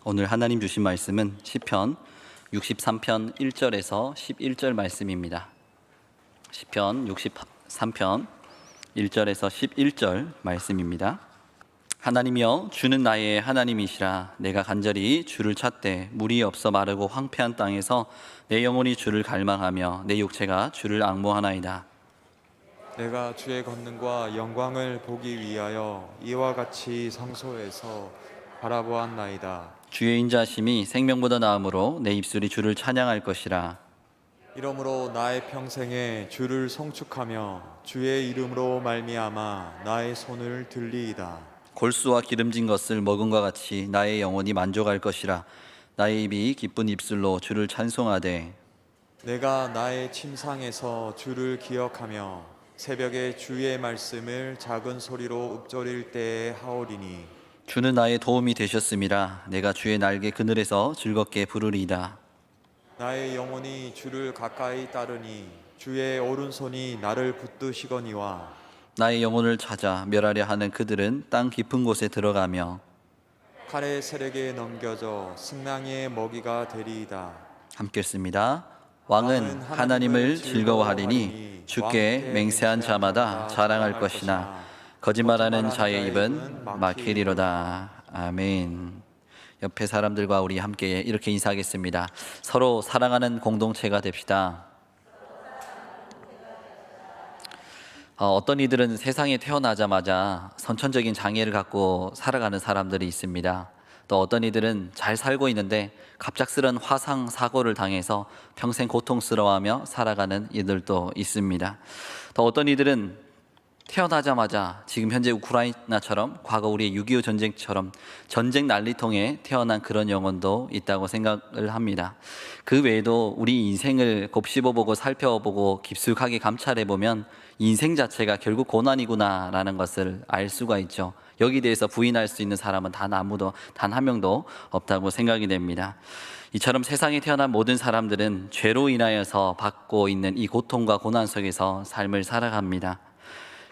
오늘 하나님 주신 말씀은 시편 63편 1절에서 11절 말씀입니다. 시편 63편 1절에서 11절 말씀입니다. 하나님이여, 주는 나의 하나님이시라. 내가 간절히 주를 찾되 물이 없어 마르고 황폐한 땅에서 내 영혼이 주를 갈망하며 내 육체가 주를 앙모하나이다. 내가 주의 권능과 영광을 보기 위하여 이와 같이 성소에서 바라보았나이다. 주의 인자심이 생명보다 나음으로 내 입술이 주를 찬양할 것이라. 이러므로 나의 평생에 주를 송축하며 주의 이름으로 말미암아 나의 손을 들리이다. 골수와 기름진 것을 먹음과 같이 나의 영혼이 만족할 것이라. 나의 입이 기쁜 입술로 주를 찬송하되 내가 나의 침상에서 주를 기억하며 새벽에 주의 말씀을 작은 소리로 읊조릴 때에 하오리니 주는 나의 도움이 되셨음이라. 내가 주의 날개 그늘에서 즐겁게 부르리이다. 나의 영혼이 주를 가까이 따르니 주의 오른손이 나를 붙드시거니와 나의 영혼을 찾아 멸하려 하는 그들은 땅 깊은 곳에 들어가며 칼의 세력에 넘겨져 승냥이의 먹이가 되리이다. 함께 읽습니다. 왕은 하나님을 즐거워하리니 주께 맹세한 자마다 자랑할 것이나 거짓말하는 자의 입은 막히리로다. 아멘. 옆에 사람들과 우리 함께 이렇게 인사하겠습니다. 서로 사랑하는 공동체가 됩시다. 어떤 이들은 세상에 태어나자마자 선천적인 장애를 갖고 살아가는 사람들이 있습니다. 또 어떤 이들은 잘 살고 있는데 갑작스런 화상 사고를 당해서 평생 고통스러워하며 살아가는 이들도 있습니다. 또 어떤 이들은 태어나자마자 지금 현재 우크라이나처럼 과거 우리의 6.25 전쟁처럼 전쟁 난리통에 태어난 그런 영혼도 있다고 생각을 합니다. 그 외에도 우리 인생을 곱씹어보고 살펴보고 깊숙하게 감찰해보면 인생 자체가 결국 고난이구나 라는 것을 알 수가 있죠. 여기에 대해서 부인할 수 있는 사람은 단 한 명도 없다고 생각이 됩니다. 이처럼 세상에 태어난 모든 사람들은 죄로 인하여서 받고 있는 이 고통과 고난 속에서 삶을 살아갑니다.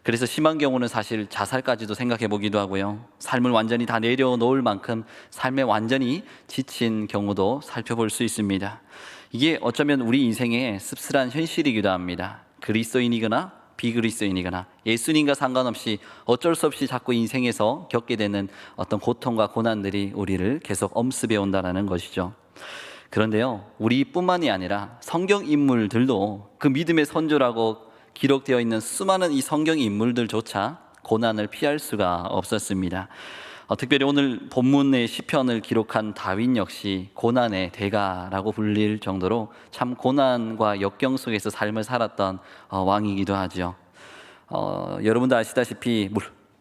그래서 심한 경우는 사실 자살까지도 생각해 보기도 하고요. 삶을 완전히 다 내려놓을 만큼 삶에 완전히 지친 경우도 살펴볼 수 있습니다. 이게 어쩌면 우리 인생의 씁쓸한 현실이기도 합니다. 그리스도인이거나 비그리스도인이거나 예수님과 상관없이 어쩔 수 없이 자꾸 인생에서 겪게 되는 어떤 고통과 고난들이 우리를 계속 엄습해 온다는 것이죠. 그런데요, 우리뿐만이 아니라 성경 인물들도 그 믿음의 선조라고 기록되어 있는 수많은 이 성경 인물들조차 고난을 피할 수가 없었습니다. 특별히 오늘 본문의 시편을 기록한 다윗 역시 고난의 대가라고 불릴 정도로 참 고난과 역경 속에서 삶을 살았던 왕이기도 하죠. 여러분도 아시다시피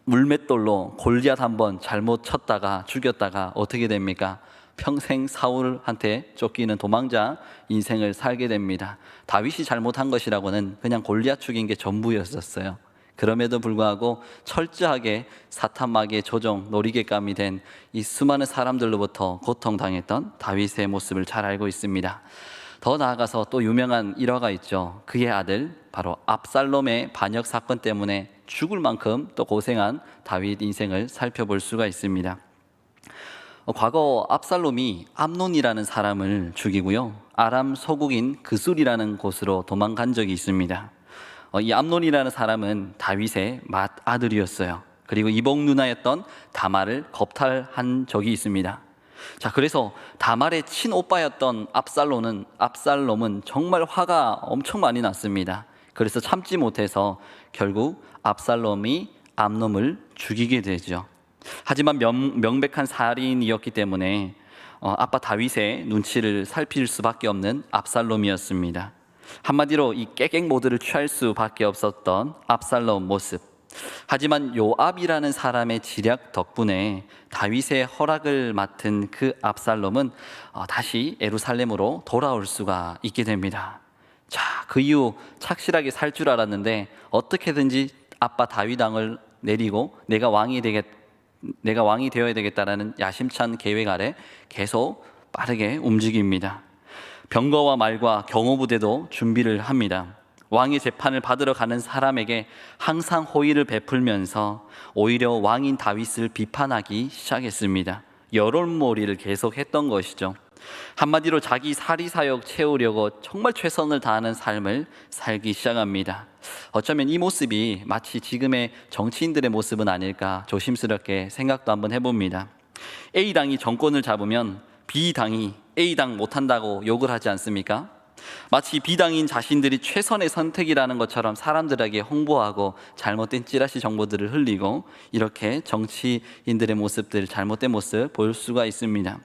물맷돌로 골리앗 한번 잘못 쳤다가 죽였다가 어떻게 됩니까? 평생 사울한테 쫓기는 도망자 인생을 살게 됩니다. 다윗이 잘못한 것이라고는 그냥 골리앗 죽인 게 전부였었어요. 그럼에도 불구하고 철저하게 사탄 마귀의 조종, 놀이개감이 된 이 수많은 사람들로부터 고통당했던 다윗의 모습을 잘 알고 있습니다. 더 나아가서 또 유명한 일화가 있죠. 그의 아들 바로 압살롬의 반역 사건 때문에 죽을 만큼 또 고생한 다윗 인생을 살펴볼 수가 있습니다. 과거 압살롬이 암논이라는 사람을 죽이고요, 아람 소국인 그술이라는 곳으로 도망간 적이 있습니다. 이 암논이라는 사람은 다윗의 맏아들이었어요. 그리고 이복 누나였던 다말을 겁탈한 적이 있습니다. 자, 그래서 다말의 친오빠였던 압살롬은 정말 화가 엄청 많이 났습니다. 그래서 참지 못해서 결국 압살롬이 암논을 죽이게 되죠. 하지만 명백한 살인이었기 때문에 아빠 다윗의 눈치를 살필 수밖에 없는 압살롬이었습니다. 한마디로 이 깨갱 모드를 취할 수밖에 없었던 압살롬 모습. 하지만 요압이라는 사람의 지략 덕분에 다윗의 허락을 맡은 그 압살롬은 다시 예루살렘으로 돌아올 수가 있게 됩니다. 자, 그 이후 착실하게 살 줄 알았는데 어떻게든지 아빠 다윗 왕을 내리고 내가 왕이 되어야 되겠다라는 야심찬 계획 아래 계속 빠르게 움직입니다. 병거와 말과 경호부대도 준비를 합니다. 왕의 재판을 받으러 가는 사람에게 항상 호의를 베풀면서 오히려 왕인 다윗을 비판하기 시작했습니다. 여론몰이를 계속했던 것이죠. 한마디로 자기 사리사욕 채우려고 정말 최선을 다하는 삶을 살기 시작합니다. 어쩌면 이 모습이 마치 지금의 정치인들의 모습은 아닐까 조심스럽게 생각도 한번 해봅니다. A당이 정권을 잡으면 B당이 A당 못한다고 욕을 하지 않습니까? 마치 B당인 자신들이 최선의 선택이라는 것처럼 사람들에게 홍보하고 잘못된 찌라시 정보들을 흘리고 이렇게 정치인들의 모습들, 잘못된 모습 볼 수가 있습니다.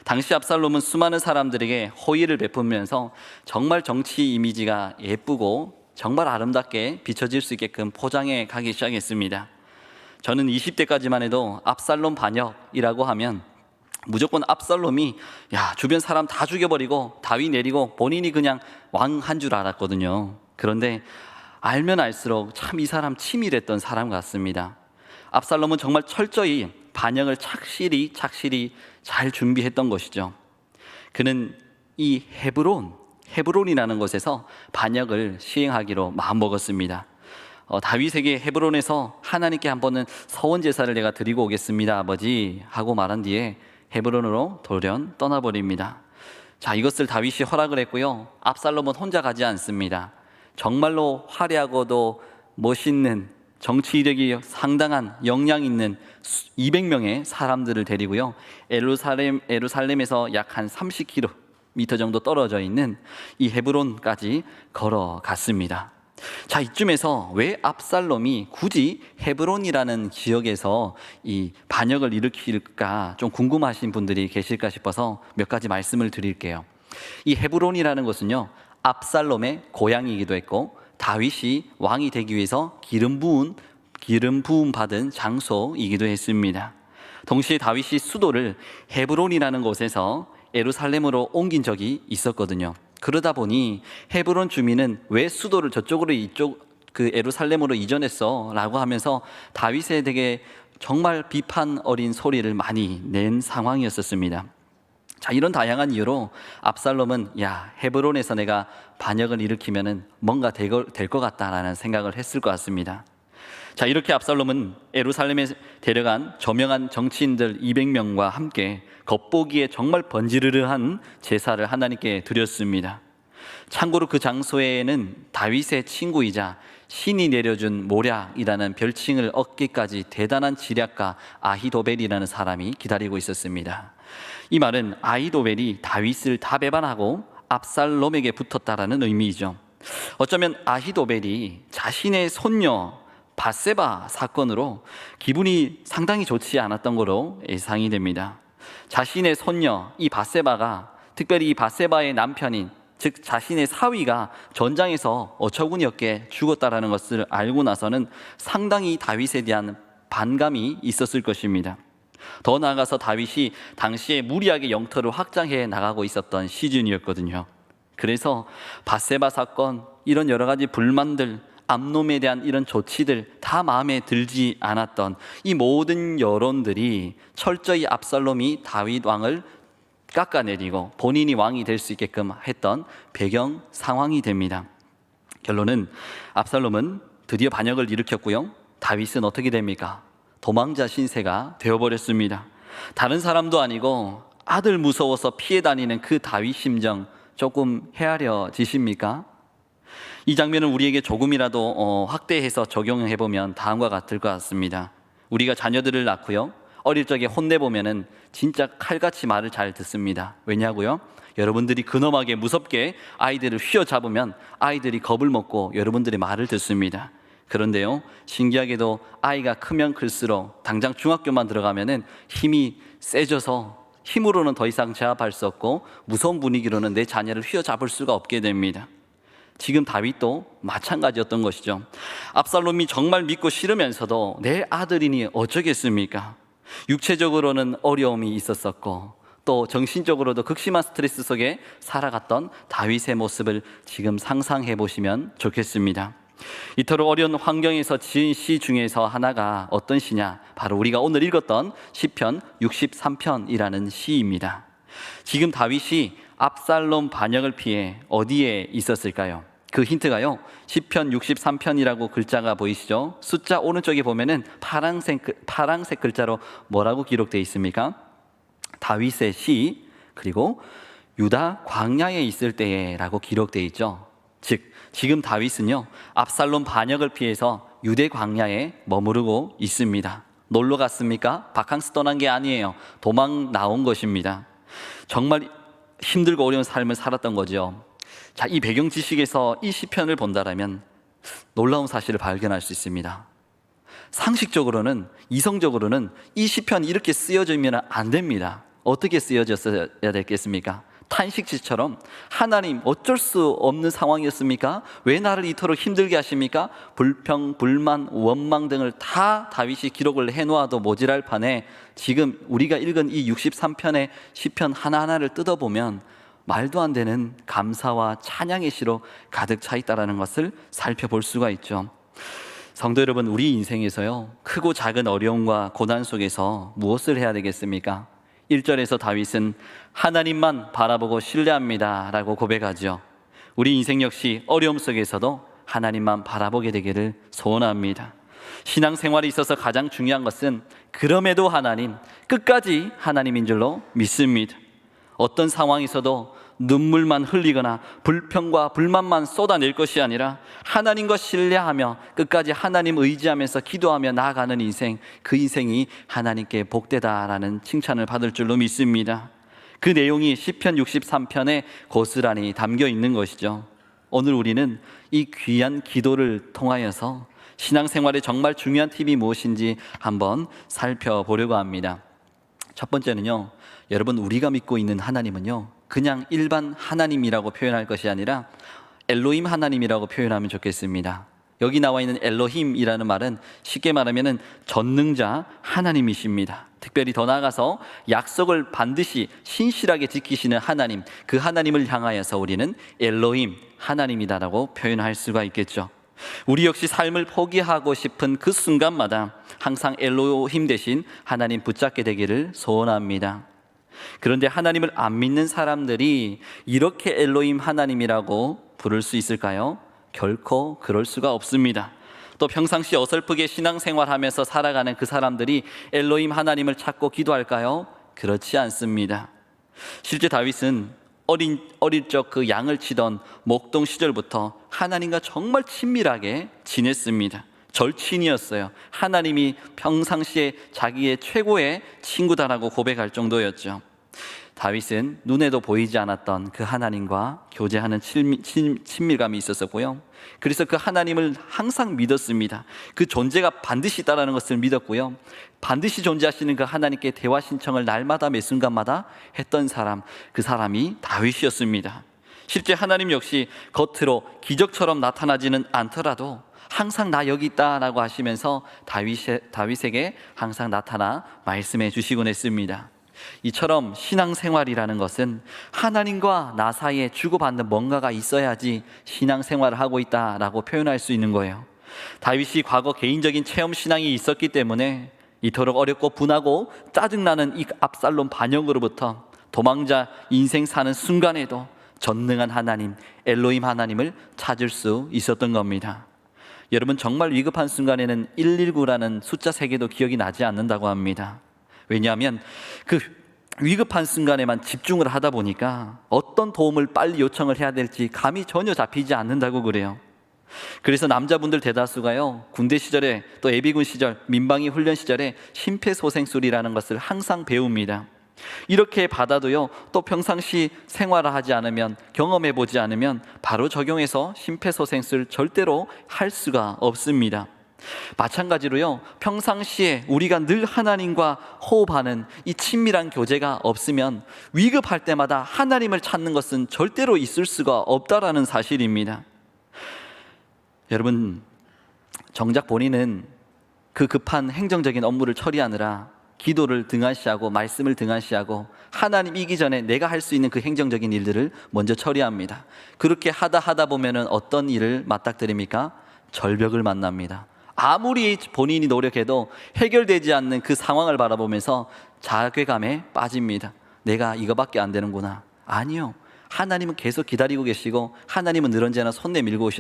당시 압살롬은 수많은 사람들에게 호의를 베푸면서 정말 정치 이미지가 예쁘고 정말 아름답게 비춰질 수 있게끔 포장해 가기 시작했습니다. 저는 20대까지만 해도 압살롬 반역이라고 하면 무조건 압살롬이 주변 사람 다 죽여버리고 다위 내리고 본인이 그냥 왕 한 줄 알았거든요. 그런데 알면 알수록 참 이 사람 치밀했던 사람 같습니다. 압살롬은 정말 철저히 반역을 착실히 잘 준비했던 것이죠. 그는 이 헤브론이라는 곳에서 반역을 시행하기로 마음먹었습니다. 다윗에게 헤브론에서 하나님께 한 번은 서원 제사를 내가 드리고 오겠습니다, 아버지 하고 말한 뒤에 헤브론으로 돌연 떠나버립니다. 자, 이것을 다윗이 허락을 했고요. 압살롬은 혼자 가지 않습니다. 정말로 화려하고도 멋있는 정치 이력이 상당한 역량 있는 200명의 사람들을 데리고요. 에루살렘에서 약 한 30km 정도 떨어져 있는 이 헤브론까지 걸어갔습니다. 자, 이쯤에서 왜 압살롬이 굳이 헤브론이라는 지역에서 이 반역을 일으킬까 좀 궁금하신 분들이 계실까 싶어서 몇 가지 말씀을 드릴게요. 이 헤브론이라는 것은요, 압살롬의 고향이기도 했고 다윗이 왕이 되기 위해서 기름 부음 받은 장소이기도 했습니다. 동시에 다윗이 수도를 헤브론이라는 곳에서 예루살렘으로 옮긴 적이 있었거든요. 그러다 보니 헤브론 주민은 왜 수도를 저쪽으로 그 예루살렘으로 이전했어? 라고 하면서 다윗에 대해 정말 비판 어린 소리를 많이 낸 상황이었습니다. 자, 이런 다양한 이유로 압살롬은 헤브론에서 내가 반역을 일으키면은 뭔가 될 것 같다라는 생각을 했을 것 같습니다. 자, 이렇게 압살롬은 예루살렘에 데려간 저명한 정치인들 200명과 함께 겉보기에 정말 번지르르한 제사를 하나님께 드렸습니다. 참고로 그 장소에는 다윗의 친구이자 신이 내려준 모략이라는 별칭을 얻기까지 대단한 지략가 아히도벨이라는 사람이 기다리고 있었습니다. 이 말은 아히도벨이 다윗을 다 배반하고 압살롬에게 붙었다라는 의미이죠. 어쩌면 아히도벨이 자신의 손녀 밧세바 사건으로 기분이 상당히 좋지 않았던 거로 예상이 됩니다. 자신의 손녀 이 밧세바가, 특별히 이 밧세바의 남편인 즉 자신의 사위가 전장에서 어처구니 없게 죽었다라는 것을 알고 나서는 상당히 다윗에 대한 반감이 있었을 것입니다. 더 나아가서 다윗이 당시에 무리하게 영토를 확장해 나가고 있었던 시즌이었거든요. 그래서 밧세바 사건, 이런 여러 가지 불만들, 암놈에 대한 이런 조치들 다 마음에 들지 않았던 이 모든 여론들이 철저히 압살롬이 다윗 왕을 깎아내리고 본인이 왕이 될 수 있게끔 했던 배경 상황이 됩니다. 결론은 압살롬은 드디어 반역을 일으켰고요. 다윗은 어떻게 됩니까? 도망자 신세가 되어버렸습니다. 다른 사람도 아니고 아들 무서워서 피해 다니는 그 다윗 심정 조금 헤아려지십니까? 이 장면을 우리에게 조금이라도 확대해서 적용해보면 다음과 같을 것 같습니다. 우리가 자녀들을 낳고요, 어릴 적에 혼내보면은 진짜 칼같이 말을 잘 듣습니다. 왜냐고요? 여러분들이 근엄하게 무섭게 아이들을 휘어잡으면 아이들이 겁을 먹고 여러분들의 말을 듣습니다. 그런데요, 신기하게도 아이가 크면 클수록 당장 중학교만 들어가면은 힘이 세져서 힘으로는 더 이상 제압할 수 없고 무서운 분위기로는 내 자녀를 휘어잡을 수가 없게 됩니다. 지금 다윗도 마찬가지였던 것이죠. 압살롬이 정말 믿고 싫으면서도 내 아들이니 어쩌겠습니까? 육체적으로는 어려움이 있었었고 또 정신적으로도 극심한 스트레스 속에 살아갔던 다윗의 모습을 지금 상상해 보시면 좋겠습니다. 이토록 어려운 환경에서 지은 시 중에서 하나가 어떤 시냐? 바로 우리가 오늘 읽었던 시편 63편이라는 시입니다. 지금 다윗이 압살롬 반역을 피해 어디에 있었을까요? 그 힌트가요, 시편 63편이라고 글자가 보이시죠? 숫자 오른쪽에 보면은 파랑색 글자로 뭐라고 기록되어 있습니까? 다윗의 시, 그리고 유다 광야에 있을 때라고 기록되어 있죠. 즉 지금 다윗은요, 압살롬 반역을 피해서 유대 광야에 머무르고 있습니다. 놀러 갔습니까? 바캉스 떠난 게 아니에요. 도망 나온 것입니다. 정말 힘들고 어려운 삶을 살았던 거죠. 자, 이 배경 지식에서 이 시편을 본다라면 놀라운 사실을 발견할 수 있습니다. 상식적으로는, 이성적으로는 이 시편이 이렇게 쓰여지면 안 됩니다. 어떻게 쓰여졌어야 됐겠습니까? 탄식지처럼 하나님 어쩔 수 없는 상황이었습니까? 왜 나를 이토록 힘들게 하십니까? 불평, 불만, 원망 등을 다 다윗이 기록을 해놓아도 모자랄 판에 지금 우리가 읽은 이 63편의 시편 하나하나를 뜯어보면 말도 안 되는 감사와 찬양의 시로 가득 차 있다는 것을 살펴볼 수가 있죠. 성도 여러분, 우리 인생에서요, 크고 작은 어려움과 고난 속에서 무엇을 해야 되겠습니까? 1절에서 다윗은 하나님만 바라보고 신뢰합니다 라고 고백하죠. 우리 인생 역시 어려움 속에서도 하나님만 바라보게 되기를 소원합니다. 신앙생활에 있어서 가장 중요한 것은 그럼에도 하나님, 끝까지 하나님인 줄로 믿습니다. 어떤 상황에서도 눈물만 흘리거나 불평과 불만만 쏟아낼 것이 아니라 하나님과 신뢰하며 끝까지 하나님 의지하면서 기도하며 나아가는 인생, 그 인생이 하나님께 복되다라는 칭찬을 받을 줄로 믿습니다. 그 내용이 시편 63편에 고스란히 담겨 있는 것이죠. 오늘 우리는 이 귀한 기도를 통하여서 신앙생활에 정말 중요한 팁이 무엇인지 한번 살펴보려고 합니다. 첫 번째는요, 여러분, 우리가 믿고 있는 하나님은요, 그냥 일반 하나님이라고 표현할 것이 아니라 엘로힘 하나님이라고 표현하면 좋겠습니다. 여기 나와 있는 엘로힘이라는 말은 쉽게 말하면 전능자 하나님이십니다. 특별히 더 나아가서 약속을 반드시 신실하게 지키시는 하나님, 그 하나님을 향하여서 우리는 엘로힘 하나님이다라고 표현할 수가 있겠죠. 우리 역시 삶을 포기하고 싶은 그 순간마다 항상 엘로힘 대신 하나님 붙잡게 되기를 소원합니다. 그런데 하나님을 안 믿는 사람들이 이렇게 엘로힘 하나님이라고 부를 수 있을까요? 결코 그럴 수가 없습니다. 또 평상시 어설프게 신앙생활하면서 살아가는 그 사람들이 엘로힘 하나님을 찾고 기도할까요? 그렇지 않습니다. 실제 다윗은 어릴 적 그 양을 치던 목동 시절부터 하나님과 정말 친밀하게 지냈습니다. 절친이었어요. 하나님이 평상시에 자기의 최고의 친구다라고 고백할 정도였죠. 다윗은 눈에도 보이지 않았던 그 하나님과 교제하는 친밀감이 있었고요. 그래서 그 하나님을 항상 믿었습니다. 그 존재가 반드시 있다는 것을 믿었고요. 반드시 존재하시는 그 하나님께 대화 신청을 날마다 매 순간마다 했던 사람, 그 사람이 다윗이었습니다. 실제 하나님 역시 겉으로 기적처럼 나타나지는 않더라도 항상 나 여기 있다라고 하시면서 다윗에게 항상 나타나 말씀해 주시곤 했습니다. 이처럼 신앙생활이라는 것은 하나님과 나 사이에 주고받는 뭔가가 있어야지 신앙생활을 하고 있다라고 표현할 수 있는 거예요. 다윗이 과거 개인적인 체험 신앙이 있었기 때문에 이토록 어렵고 분하고 짜증나는 이 압살롬 반역으로부터 도망자 인생 사는 순간에도 전능한 하나님, 엘로힘 하나님을 찾을 수 있었던 겁니다. 여러분, 정말 위급한 순간에는 119라는 숫자 3개도 기억이 나지 않는다고 합니다. 왜냐하면 그 위급한 순간에만 집중을 하다 보니까 어떤 도움을 빨리 요청을 해야 될지 감이 전혀 잡히지 않는다고 그래요. 그래서 남자분들 대다수가요, 군대 시절에 또 예비군 시절, 민방위 훈련 시절에 심폐소생술이라는 것을 항상 배웁니다. 이렇게 받아도요, 또 평상시 생활하지 않으면, 경험해보지 않으면 바로 적용해서 심폐소생술 절대로 할 수가 없습니다. 마찬가지로요, 평상시에 우리가 늘 하나님과 호흡하는 이 친밀한 교제가 없으면 위급할 때마다 하나님을 찾는 것은 절대로 있을 수가 없다라는 사실입니다. 여러분, 정작 본인은 그 급한 행정적인 업무를 처리하느라 기도를 등한시하고 말씀을 등한시하고 하나님이기 전에 내가 할 수 있는 그 행정적인 일들을 먼저 처리합니다. 그렇게 하다 보면은 어떤 일을 맞닥뜨립니까? 절벽을 만납니다. 아무리 본인이 노력해도 해결되지 않는 그 상황을 바라보면서 자괴감에 빠집니다. 내가 이거밖에 안 되는구나. 아니요, 하나님은 계속 기다리고 계시고 하나님은 늘 언제나 손 내밀고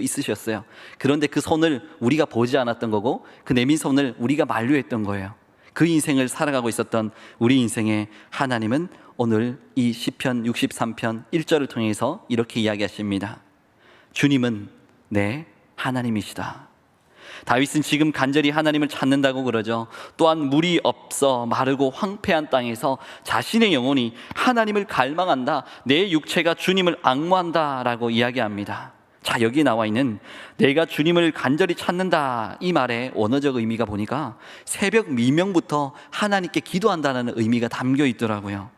있으셨어요. 그런데 그 손을 우리가 보지 않았던 거고 그 내민 손을 우리가 만류했던 거예요. 그 인생을 살아가고 있었던 우리 인생에 하나님은 오늘 이 시편 63편 1절을 통해서 이렇게 이야기하십니다. 주님은 내 하나님이시다. 다윗은 지금 간절히 하나님을 찾는다고 그러죠. 또한 물이 없어 마르고 황폐한 땅에서 자신의 영혼이 하나님을 갈망한다, 내 육체가 주님을 앙모한다 라고 이야기합니다. 자, 여기 나와 있는 내가 주님을 간절히 찾는다, 이 말의 원어적 의미가 보니까 새벽 미명부터 하나님께 기도한다는 의미가 담겨 있더라고요.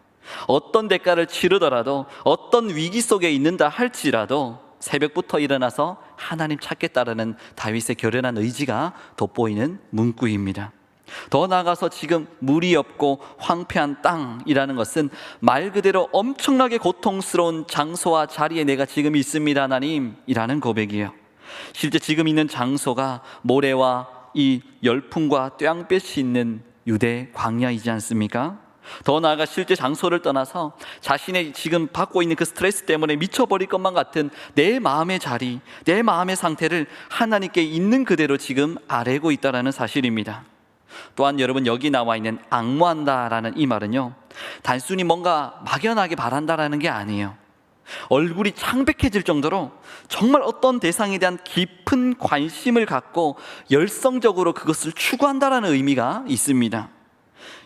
어떤 대가를 치르더라도, 어떤 위기 속에 있는다 할지라도 새벽부터 일어나서 하나님 찾겠다라는 다윗의 결연한 의지가 돋보이는 문구입니다. 더 나아가서 지금 물이 없고 황폐한 땅이라는 것은 말 그대로 엄청나게 고통스러운 장소와 자리에 내가 지금 있습니다, 하나님이라는 고백이에요. 실제 지금 있는 장소가 모래와 이 열풍과 뙤볕이 있는 유대 광야이지 않습니까? 더 나아가 실제 장소를 떠나서 자신의 지금 받고 있는 그 스트레스 때문에 미쳐버릴 것만 같은 내 마음의 자리, 내 마음의 상태를 하나님께 있는 그대로 지금 아뢰고 있다는 사실입니다. 또한 여러분, 여기 나와 있는 앙모한다라는 이 말은요, 단순히 뭔가 막연하게 바란다라는 게 아니에요. 얼굴이 창백해질 정도로 정말 어떤 대상에 대한 깊은 관심을 갖고 열성적으로 그것을 추구한다라는 의미가 있습니다.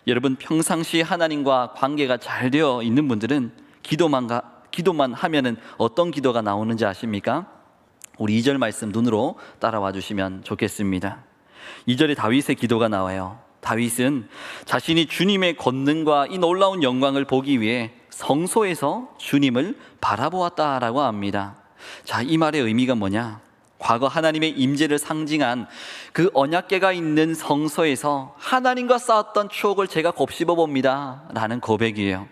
여러분, 평상시 하나님과 관계가 잘 되어 있는 분들은 기도만 하면은 어떤 기도가 나오는지 아십니까? 우리 2절 말씀 눈으로 따라와 주시면 좋겠습니다. 2절에 다윗의 기도가 나와요. 다윗은 자신이 주님의 권능과 이 놀라운 영광을 보기 위해 성소에서 주님을 바라보았다라고 합니다. 자, 이 말의 의미가 뭐냐? 과거 하나님의 임재를 상징한 그 언약궤가 있는 성소에서 하나님과 쌓았던 추억을 제가 곱씹어 봅니다 라는 고백이에요.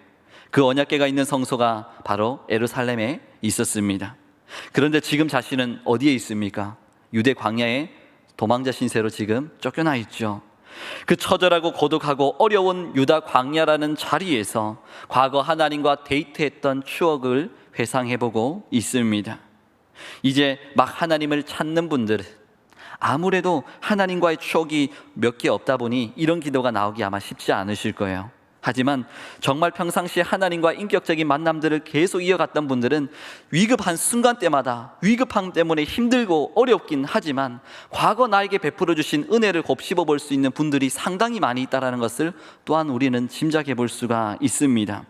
그 언약궤가 있는 성소가 바로 예루살렘에 있었습니다. 그런데 지금 자신은 어디에 있습니까? 유대 광야에 도망자 신세로 지금 쫓겨나 있죠. 그 처절하고 고독하고 어려운 유다 광야라는 자리에서 과거 하나님과 데이트했던 추억을 회상해보고 있습니다. 이제 막 하나님을 찾는 분들은 아무래도 하나님과의 추억이 몇 개 없다 보니 이런 기도가 나오기 아마 쉽지 않으실 거예요. 하지만 정말 평상시에 하나님과 인격적인 만남들을 계속 이어갔던 분들은 위급한 순간 때마다 위급함 때문에 힘들고 어렵긴 하지만 과거 나에게 베풀어 주신 은혜를 곱씹어 볼 수 있는 분들이 상당히 많이 있다는 것을 또한 우리는 짐작해 볼 수가 있습니다.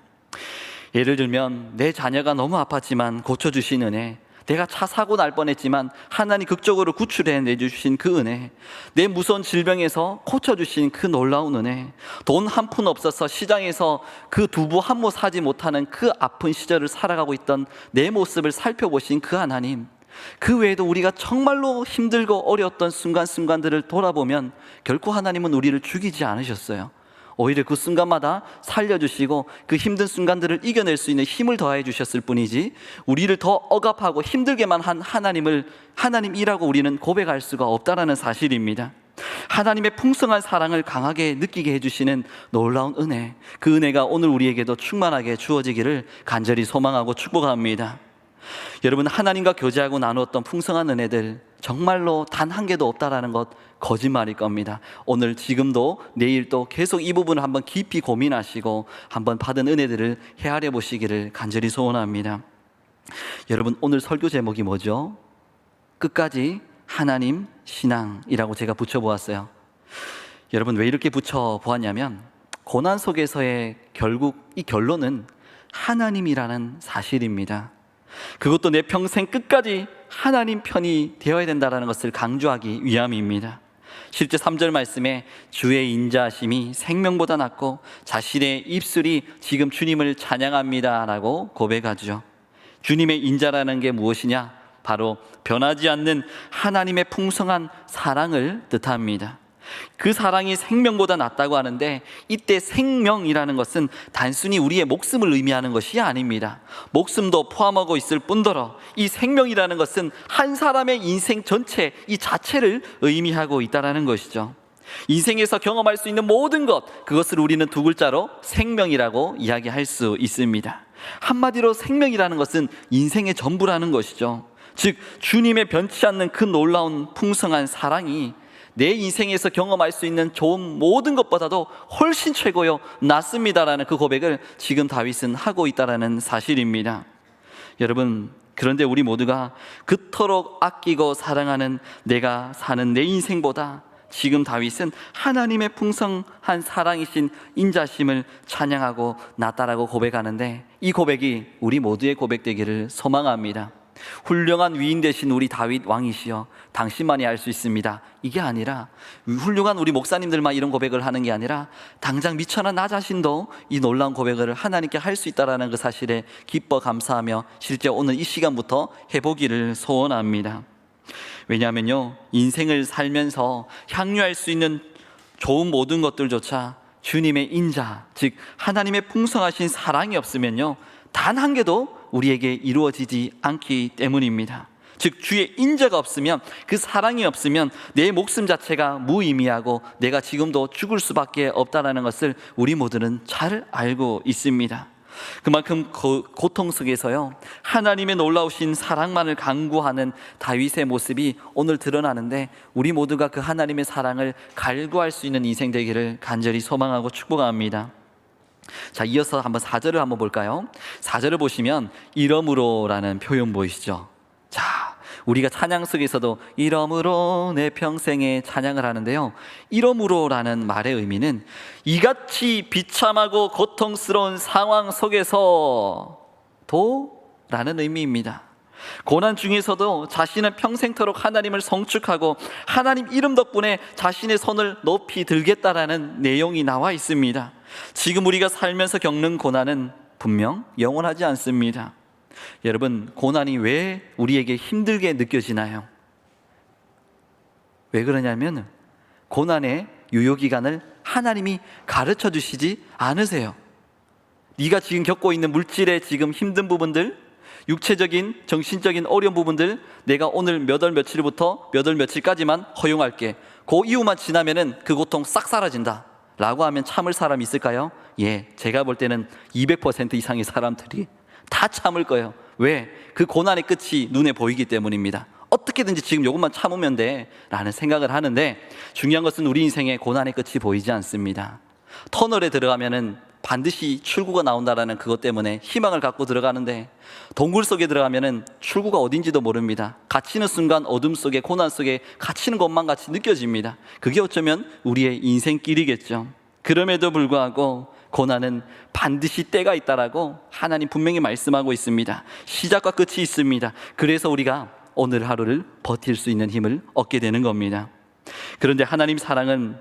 예를 들면 내 자녀가 너무 아팠지만 고쳐주신 은혜, 내가 차 사고 날 뻔했지만 하나님 극적으로 구출해 내주신 그 은혜, 내 무서운 질병에서 고쳐주신 그 놀라운 은혜, 돈 한 푼 없어서 시장에서 그 두부 한 모 사지 못하는 그 아픈 시절을 살아가고 있던 내 모습을 살펴보신 그 하나님, 그 외에도 우리가 정말로 힘들고 어려웠던 순간순간들을 돌아보면 결코 하나님은 우리를 죽이지 않으셨어요. 오히려 그 순간마다 살려주시고 그 힘든 순간들을 이겨낼 수 있는 힘을 더해 주셨을 뿐이지 우리를 더 억압하고 힘들게만 한 하나님을 하나님이라고 우리는 고백할 수가 없다는 사실입니다. 하나님의 풍성한 사랑을 강하게 느끼게 해주시는 놀라운 은혜, 그 은혜가 오늘 우리에게도 충만하게 주어지기를 간절히 소망하고 축복합니다. 여러분, 하나님과 교제하고 나누었던 풍성한 은혜들 정말로 단 한 개도 없다라는 것 거짓말일 겁니다. 오늘 지금도 내일도 계속 이 부분을 한번 깊이 고민하시고 한번 받은 은혜들을 헤아려 보시기를 간절히 소원합니다. 여러분, 오늘 설교 제목이 뭐죠? 끝까지 하나님 신앙이라고 제가 붙여보았어요. 여러분, 왜 이렇게 붙여보았냐면 고난 속에서의 결국 이 결론은 하나님이라는 사실입니다. 그것도 내 평생 끝까지 하나님 편이 되어야 된다는 것을 강조하기 위함입니다. 실제 3절 말씀에 주의 인자하심이 생명보다 낫고 자신의 입술이 지금 주님을 찬양합니다 라고 고백하죠. 주님의 인자라는 게 무엇이냐? 바로 변하지 않는 하나님의 풍성한 사랑을 뜻합니다. 그 사랑이 생명보다 낫다고 하는데 이때 생명이라는 것은 단순히 우리의 목숨을 의미하는 것이 아닙니다. 목숨도 포함하고 있을 뿐더러 이 생명이라는 것은 한 사람의 인생 전체 이 자체를 의미하고 있다는 것이죠. 인생에서 경험할 수 있는 모든 것, 그것을 우리는 두 글자로 생명이라고 이야기할 수 있습니다. 한마디로 생명이라는 것은 인생의 전부라는 것이죠. 즉 주님의 변치 않는 그 놀라운 풍성한 사랑이 내 인생에서 경험할 수 있는 좋은 모든 것보다도 훨씬 최고요, 낫습니다라는 그 고백을 지금 다윗은 하고 있다는 사실입니다. 여러분, 그런데 우리 모두가 그토록 아끼고 사랑하는 내가 사는 내 인생보다 지금 다윗은 하나님의 풍성한 사랑이신 인자심을 찬양하고 낫다라고 고백하는데, 이 고백이 우리 모두의 고백되기를 소망합니다. 훌륭한 위인 되신 우리 다윗 왕이시여, 당신만이 알 수 있습니다. 이게 아니라, 훌륭한 우리 목사님들만 이런 고백을 하는 게 아니라 당장 미천한 나 자신도 이 놀라운 고백을 하나님께 할 수 있다는 그 사실에 기뻐 감사하며 실제 오늘 이 시간부터 해보기를 소원합니다. 왜냐하면요, 인생을 살면서 향유할 수 있는 좋은 모든 것들조차 주님의 인자, 즉 하나님의 풍성하신 사랑이 없으면요, 단 한 개도 우리에게 이루어지지 않기 때문입니다. 즉 주의 인자가 없으면, 그 사랑이 없으면 내 목숨 자체가 무의미하고 내가 지금도 죽을 수밖에 없다는 것을 우리 모두는 잘 알고 있습니다. 그만큼 고통 속에서요, 하나님의 놀라우신 사랑만을 간구하는 다윗의 모습이 오늘 드러나는데, 우리 모두가 그 하나님의 사랑을 갈구할 수 있는 인생 되기를 간절히 소망하고 축복합니다. 자, 이어서 한번 4절을 한번 볼까요? 4절을 보시면 이러므로라는 표현 보이시죠? 자, 우리가 찬양 속에서도 이러므로 내 평생에 찬양을 하는데요, 이러므로라는 말의 의미는 이같이 비참하고 고통스러운 상황 속에서도 라는 의미입니다. 고난 중에서도 자신은 평생토록 하나님을 성축하고 하나님 이름 덕분에 자신의 손을 높이 들겠다라는 내용이 나와 있습니다. 지금 우리가 살면서 겪는 고난은 분명 영원하지 않습니다. 여러분, 고난이 왜 우리에게 힘들게 느껴지나요? 왜 그러냐면 고난의 유효기간을 하나님이 가르쳐 주시지 않으세요. 네가 지금 겪고 있는 물질의 지금 힘든 부분들, 육체적인 정신적인 어려운 부분들, 내가 오늘 몇 월 며칠부터 몇 월 며칠까지만 허용할게, 그 이후만 지나면은 그 고통 싹 사라진다 라고 하면 참을 사람이 있을까요? 예, 제가 볼 때는 200% 이상의 사람들이 다 참을 거예요. 왜? 그 고난의 끝이 눈에 보이기 때문입니다. 어떻게든지 지금 이것만 참으면 돼 라는 생각을 하는데, 중요한 것은 우리 인생에 고난의 끝이 보이지 않습니다. 터널에 들어가면은 반드시 출구가 나온다라는 그것 때문에 희망을 갖고 들어가는데, 동굴 속에 들어가면은 출구가 어딘지도 모릅니다. 갇히는 순간 어둠 속에, 고난 속에 갇히는 것만 같이 느껴집니다. 그게 어쩌면 우리의 인생길이겠죠. 그럼에도 불구하고 고난은 반드시 때가 있다라고 하나님 분명히 말씀하고 있습니다. 시작과 끝이 있습니다. 그래서 우리가 오늘 하루를 버틸 수 있는 힘을 얻게 되는 겁니다. 그런데 하나님 사랑은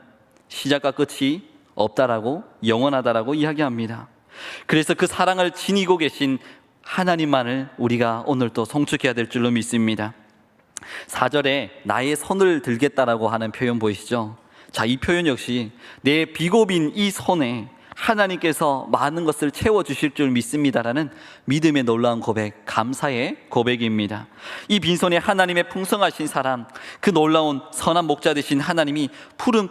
시작과 끝이 없다라고, 영원하다라고 이야기합니다. 그래서 그 사랑을 지니고 계신 하나님만을 우리가 오늘 또 성축해야 될 줄로 믿습니다. 4절에 나의 손을 들겠다라고 하는 표현 보이시죠? 자, 이 표현 역시 내 비고빈 이 손에 하나님께서 많은 것을 채워주실 줄 믿습니다라는 믿음의 놀라운 고백, 감사의 고백입니다. 이 빈손에 하나님의 풍성하신 사랑, 그 놀라운 선한 목자 되신 하나님이 푸른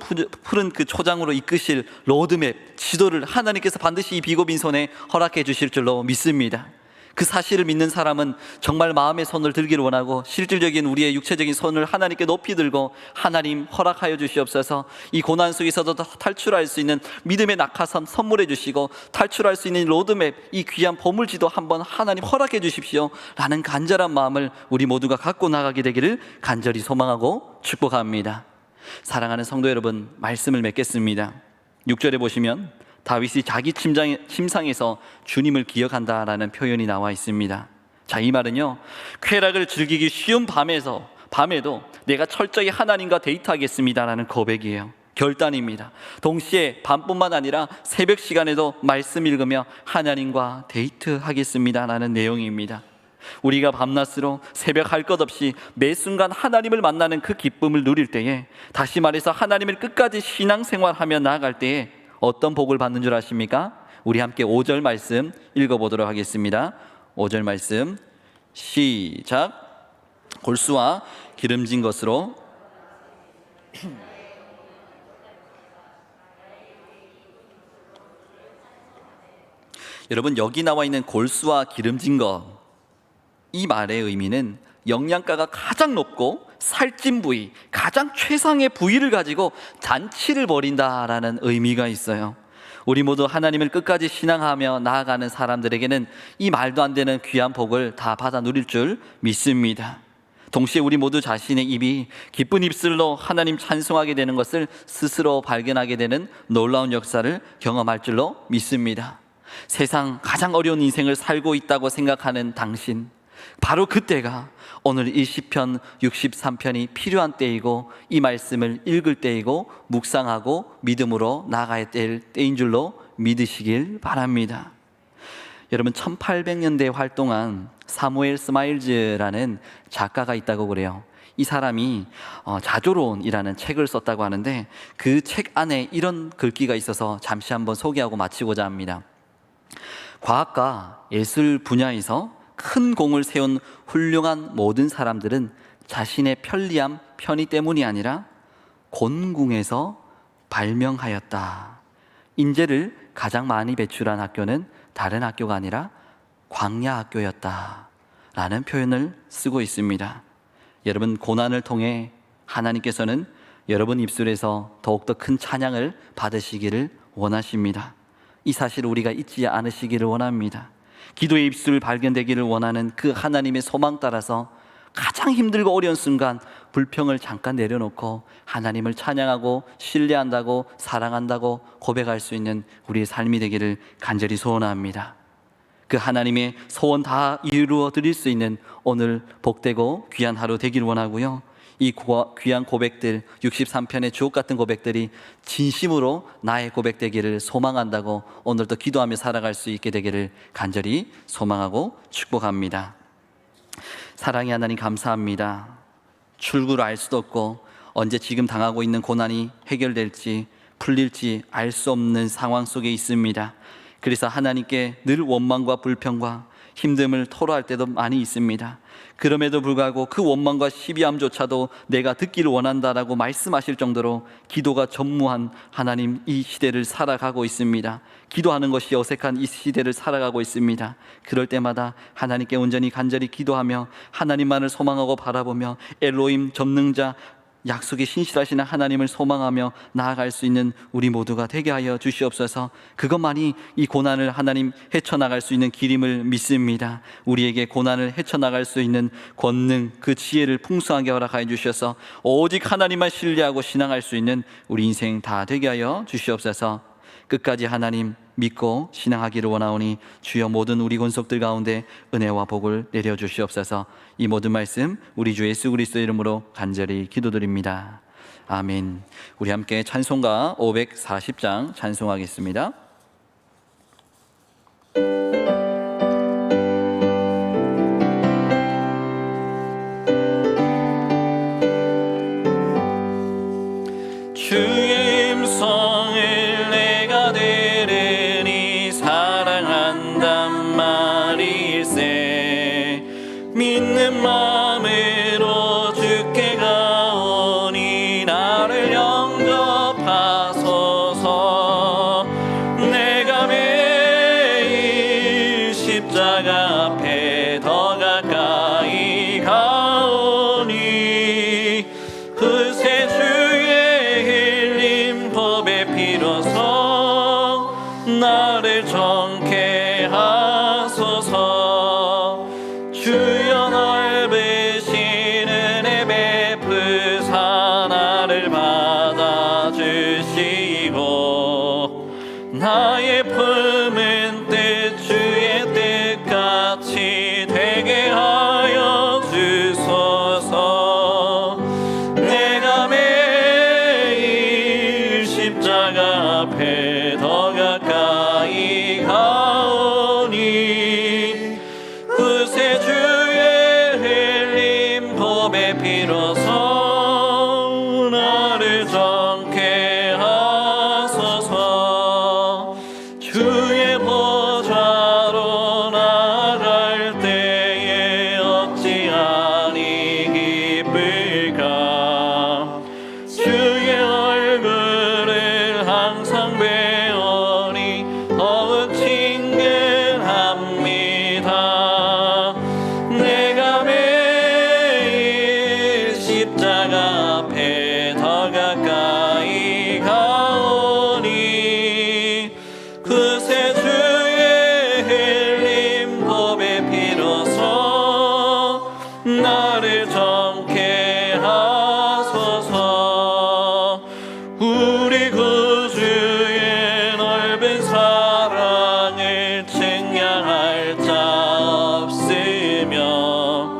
그 초장으로 이끄실 로드맵, 지도를 하나님께서 반드시 이 비고빈손에 허락해 주실 줄로 믿습니다. 그 사실을 믿는 사람은 정말 마음의 손을 들기를 원하고, 실질적인 우리의 육체적인 손을 하나님께 높이 들고, 하나님 허락하여 주시옵소서, 이 고난 속에서도 탈출할 수 있는 믿음의 낙하산 선물해 주시고, 탈출할 수 있는 로드맵, 이 귀한 보물지도 한번 하나님 허락해 주십시오 라는 간절한 마음을 우리 모두가 갖고 나가게 되기를 간절히 소망하고 축복합니다. 사랑하는 성도 여러분, 말씀을 맺겠습니다. 6절에 보시면 다윗이 자기 침상에서 주님을 기억한다라는 표현이 나와 있습니다. 자, 이 말은요, 쾌락을 즐기기 쉬운 밤에도 내가 철저히 하나님과 데이트하겠습니다라는 고백이에요. 결단입니다. 동시에 밤뿐만 아니라 새벽 시간에도 말씀 읽으며 하나님과 데이트하겠습니다라는 내용입니다. 우리가 밤낮으로 새벽 할 것 없이 매 순간 하나님을 만나는 그 기쁨을 누릴 때에, 다시 말해서 하나님을 끝까지 신앙생활하며 나아갈 때에 어떤 복을 받는 줄 아십니까? 우리 함께 5절 말씀 읽어보도록 하겠습니다. 5절 말씀 시작. 골수와 기름진 것으로 여러분, 여기 나와 있는 골수와 기름진 것, 이 말의 의미는 영양가가 가장 높고 살찐 부위, 가장 최상의 부위를 가지고 잔치를 벌인다라는 의미가 있어요. 우리 모두 하나님을 끝까지 신앙하며 나아가는 사람들에게는 이 말도 안 되는 귀한 복을 다 받아 누릴 줄 믿습니다. 동시에 우리 모두 자신의 입이 기쁜 입술로 하나님 찬송하게 되는 것을 스스로 발견하게 되는 놀라운 역사를 경험할 줄로 믿습니다. 세상 가장 어려운 인생을 살고 있다고 생각하는 당신, 바로 그때가 오늘 이 시편 63편이 필요한 때이고 이 말씀을 읽을 때이고 묵상하고 믿음으로 나아가야 될 때인 줄로 믿으시길 바랍니다. 여러분, 1800년대에 활동한 사무엘 스마일즈라는 작가가 있다고 그래요. 이 사람이 자조론이라는 책을 썼다고 하는데 그 책 안에 이런 글귀가 있어서 잠시 한번 소개하고 마치고자 합니다. 과학과 예술 분야에서 큰 공을 세운 훌륭한 모든 사람들은 자신의 편리함, 편의 때문이 아니라 곤궁에서 발명하였다. 인재를 가장 많이 배출한 학교는 다른 학교가 아니라 광야 학교였다 라는 표현을 쓰고 있습니다. 여러분, 고난을 통해 하나님께서는 여러분 입술에서 더욱더 큰 찬양을 받으시기를 원하십니다. 이 사실을 우리가 잊지 않으시기를 원합니다. 기도의 입술 발견되기를 원하는 그 하나님의 소망 따라서 가장 힘들고 어려운 순간 불평을 잠깐 내려놓고 하나님을 찬양하고 신뢰한다고 사랑한다고 고백할 수 있는 우리의 삶이 되기를 간절히 소원합니다. 그 하나님의 소원 다 이루어 드릴 수 있는 오늘 복되고 귀한 하루 되길 원하고요. 이 귀한 고백들, 63편의 주옥 같은 고백들이 진심으로 나의 고백되기를 소망한다고 오늘도 기도하며 살아갈 수 있게 되기를 간절히 소망하고 축복합니다. 사랑의 하나님, 감사합니다. 출구를 알 수도 없고 언제 지금 당하고 있는 고난이 해결될지 풀릴지 알 수 없는 상황 속에 있습니다. 그래서 하나님께 늘 원망과 불평과 힘듦을 토로할 때도 많이 있습니다. 그럼에도 불구하고 그 원망과 시비함조차도 내가 듣기를 원한다라고 말씀하실 정도로 기도가 전무한 하나님, 이 시대를 살아가고 있습니다. 기도하는 것이 어색한 이 시대를 살아가고 있습니다. 그럴 때마다 하나님께 온전히 간절히 기도하며 하나님만을 소망하고 바라보며 엘로힘 전능자 약속에 신실하시는 하나님을 소망하며 나아갈 수 있는 우리 모두가 되게 하여 주시옵소서. 그것만이 이 고난을 하나님 헤쳐나갈 수 있는 길임을 믿습니다. 우리에게 고난을 헤쳐나갈 수 있는 권능, 그 지혜를 풍성하게 허락하여 주셔서 오직 하나님만 신뢰하고 신앙할 수 있는 우리 인생 다 되게 하여 주시옵소서. 끝까지 하나님 믿고 신앙하기를 원하오니 주여 모든 우리 권속들 가운데 은혜와 복을 내려주시옵소서. 이 모든 말씀 우리 주 예수 그리스도 이름으로 간절히 기도드립니다. 아멘. 우리 함께 찬송가 540장 찬송하겠습니다. 주의 음성을 내가 들으니 사랑한단 말일세. 믿는 마음으로 주께 가오니 나를 영접하소서. 내가 매일 십자가 앞에 더 가까이 가오니 그새 주의 법의 피로서 나를 정케 하소서. 주여 넓으신 은혜 베푸사 나를 받아주시고 나의 품은 뜻 주의 뜻같이 흘린 법의 피로써 나를 정케 하소서. 우리 구주의 넓은 사랑을 측량할 자 없으며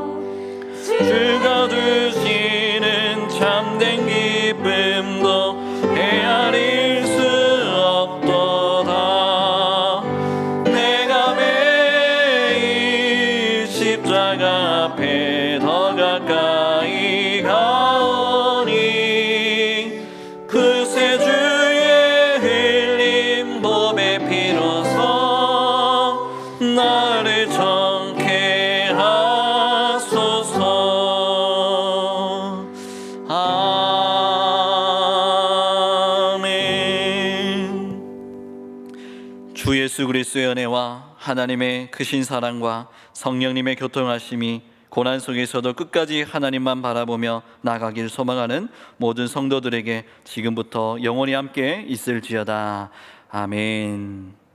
주가 주시는 참된 기쁨도 헤아릴 수 없도다. 내가 매일 십자가 앞에 더 가까이 가오니 그새 주의 흘린 법의 피로써 나를 정케 하소서. 아멘. 주 예수 그리스도의 은혜와 하나님의 크신 사랑과 성령님의 교통하심이 고난 속에서도 끝까지 하나님만 바라보며 나가길 소망하는 모든 성도들에게 지금부터 영원히 함께 있을지어다. 아멘.